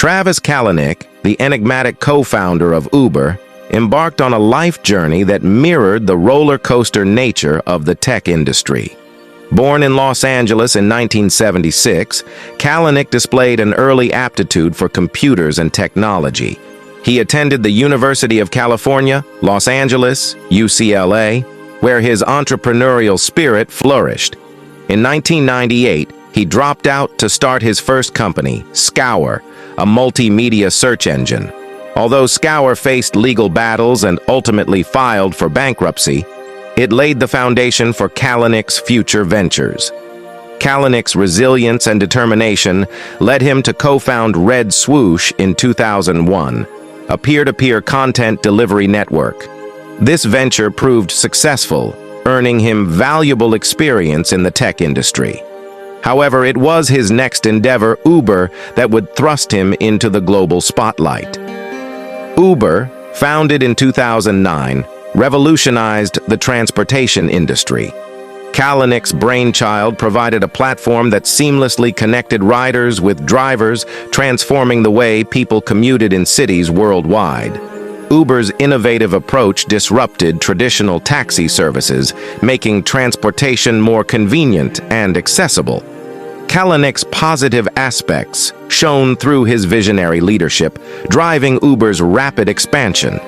Travis Kalanick, the enigmatic co-founder of Uber, embarked on a life journey that mirrored the roller coaster nature of the tech industry. Born in Los Angeles in 1976, Kalanick displayed an early aptitude for computers and technology. He attended the University of California, Los Angeles, UCLA, where his entrepreneurial spirit flourished. In 1998, he dropped out to start his first company, Scour, a multimedia search engine. Although Scour faced legal battles and ultimately filed for bankruptcy, it laid the foundation for Kalanick's future ventures. Kalanick's resilience and determination led him to co-found Red Swoosh in 2001, a peer-to-peer content delivery network. This venture proved successful, earning him valuable experience in the tech industry. However, it was his next endeavor, Uber, that would thrust him into the global spotlight. Uber, founded in 2009, revolutionized the transportation industry. Kalanick's brainchild provided a platform that seamlessly connected riders with drivers, transforming the way people commuted in cities worldwide. Uber's innovative approach disrupted traditional taxi services, making transportation more convenient and accessible. Kalanick's positive aspects shone through his visionary leadership, driving Uber's rapid expansion.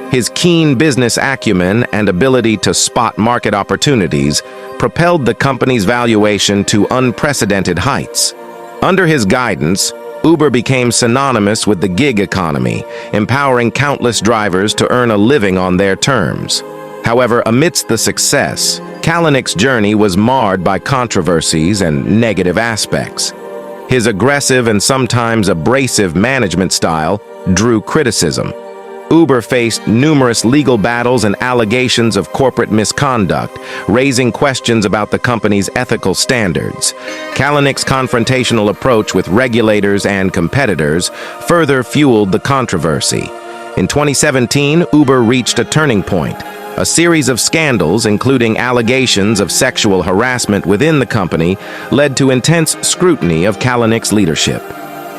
His keen business acumen and ability to spot market opportunities propelled the company's valuation to unprecedented heights. Under his guidance, Uber became synonymous with the gig economy, empowering countless drivers to earn a living on their terms. However, amidst the success, Kalanick's journey was marred by controversies and negative aspects. His aggressive and sometimes abrasive management style drew criticism. Uber faced numerous legal battles and allegations of corporate misconduct, raising questions about the company's ethical standards. Kalanick's confrontational approach with regulators and competitors further fueled the controversy. In 2017, Uber reached a turning point. A series of scandals, including allegations of sexual harassment within the company, led to intense scrutiny of Kalanick's leadership.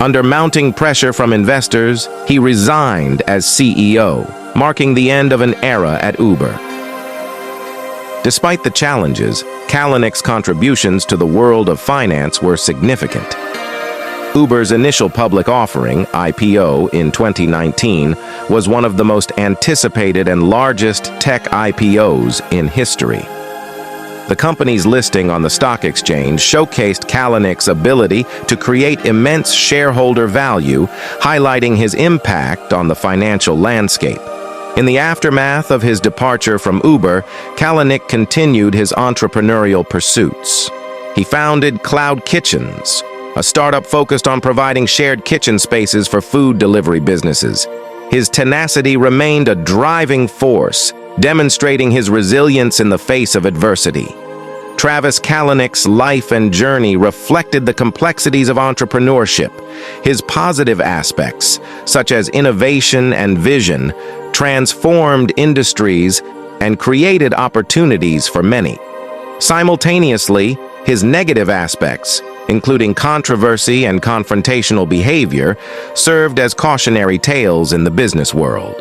Under mounting pressure from investors, he resigned as CEO, marking the end of an era at Uber. Despite the challenges, Kalanick's contributions to the world of finance were significant. Uber's initial public offering, IPO, in 2019 was one of the most anticipated and largest tech IPOs in history. The company's listing on the stock exchange showcased Kalanick's ability to create immense shareholder value, highlighting his impact on the financial landscape. In the aftermath of his departure from Uber, Kalanick continued his entrepreneurial pursuits. He founded Cloud Kitchens, a startup focused on providing shared kitchen spaces for food delivery businesses. His tenacity remained a driving force, demonstrating his resilience in the face of adversity. Travis Kalanick's life and journey reflected the complexities of entrepreneurship. His positive aspects, such as innovation and vision, transformed industries and created opportunities for many. Simultaneously, his negative aspects, including controversy and confrontational behavior, served as cautionary tales in the business world.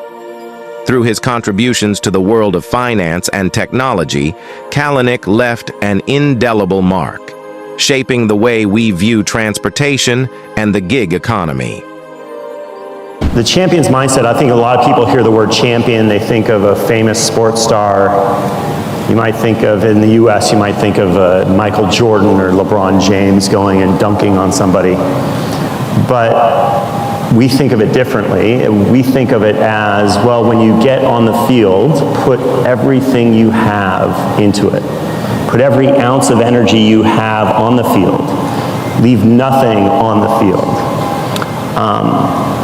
Through his contributions to the world of finance and technology, Kalanick left an indelible mark, shaping the way we view transportation and the gig economy. The champion's mindset, I think a lot of people hear the word champion, they think of a famous sports star. You might think of, in the US, you might think of Michael Jordan or LeBron James going and dunking on somebody. But we think of it differently. We think of it as, well, when you get on the field, put everything you have into it. Put every ounce of energy you have on the field. Leave nothing on the field.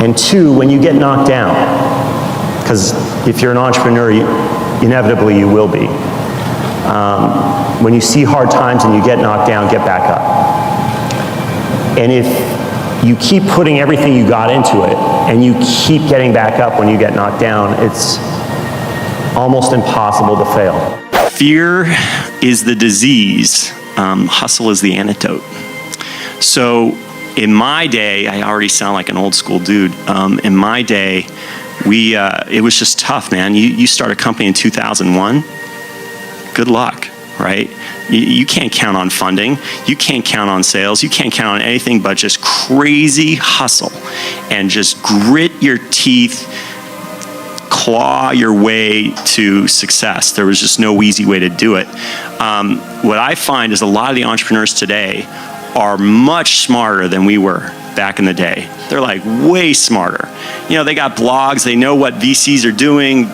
And two, when you get knocked down, because if you're an entrepreneur, inevitably you will be. When you see hard times and you get knocked down, get back up. And if you keep putting everything you got into it, and you keep getting back up when you get knocked down, it's almost impossible to fail. Fear is the disease, hustle is the antidote. So in my day, I already sound like an old school dude. In my day, it was just tough, man. You start a company in 2001, good luck, right? You can't count on funding. You can't count on sales. You can't count on anything but just crazy hustle and just grit your teeth, claw your way to success. There was just no easy way to do it. What I find is a lot of the entrepreneurs today are much smarter than we were back in the day. They're like way smarter. They got blogs, they know what VCs are doing,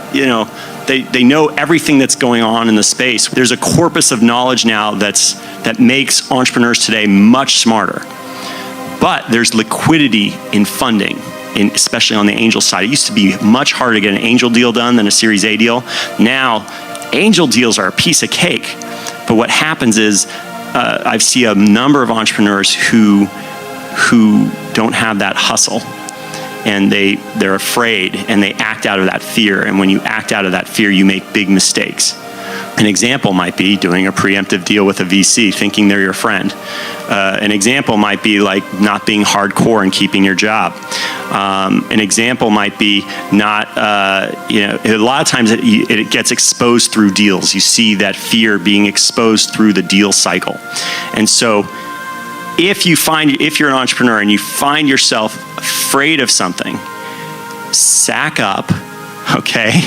they know everything that's going on in the space. There's a corpus of knowledge now that makes entrepreneurs today much smarter. But there's liquidity in funding, especially on the angel side. It used to be much harder to get an angel deal done than a Series A deal. Now, angel deals are a piece of cake. But what happens is, I see a number of entrepreneurs who don't have that hustle, and they're afraid, and they act out of that fear. And when you act out of that fear, you make big mistakes. An example might be doing a preemptive deal with a VC, thinking they're your friend. An example might be like not being hardcore and keeping your job. An example might be not, a lot of times it gets exposed through deals. You see that fear being exposed through the deal cycle. And so if you're an entrepreneur and you find yourself afraid of something, sack up, okay?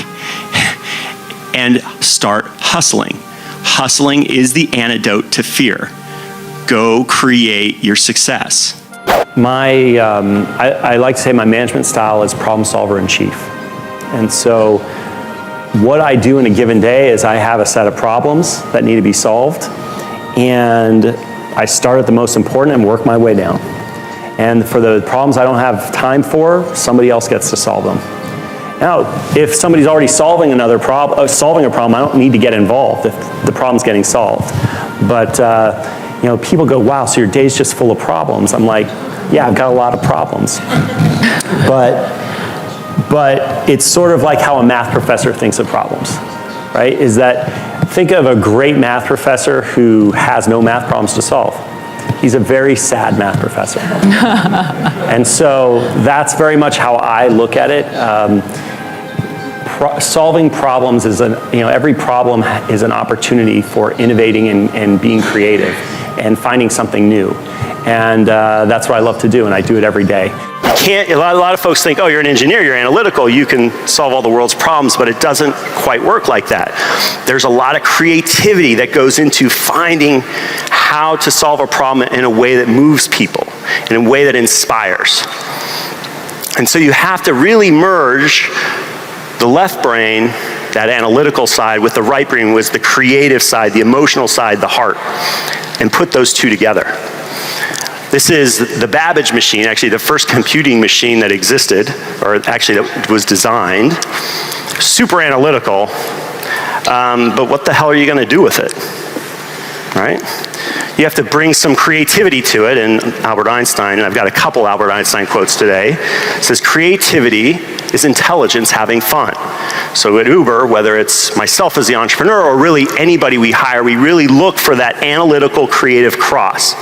And start hustling. Hustling is the antidote to fear. Go create your success. I like to say my management style is problem solver in chief. And so what I do in a given day is I have a set of problems that need to be solved, and I start at the most important and work my way down. And for the problems I don't have time for, somebody else gets to solve them. Now, if somebody's already solving a problem, I don't need to get involved if the problem's getting solved. But people go, wow, so your day's just full of problems. I'm like, yeah, I've got a lot of problems. But it's sort of like how a math professor thinks of problems, right? Is that, think of a great math professor who has no math problems to solve. He's a very sad math professor. And so that's very much how I look at it. Solving problems is every problem is an opportunity for innovating and being creative and finding something new. And that's what I love to do, and I do it every day. A lot of folks think, oh, you're an engineer, you're analytical, you can solve all the world's problems, but it doesn't quite work like that. There's a lot of creativity that goes into finding how to solve a problem in a way that moves people, in a way that inspires. And so you have to really merge the left brain, that analytical side, with the right brain, was the creative side, the emotional side, the heart, and put those two together. This is the Babbage machine, actually the first computing machine that existed, or actually that was designed. Super analytical, but what the hell are you going to do with it, right? You have to bring some creativity to it, and Albert Einstein, and I've got a couple Albert Einstein quotes today, says creativity is intelligence having fun. So at Uber, whether it's myself as the entrepreneur or really anybody we hire, we really look for that analytical creative cross.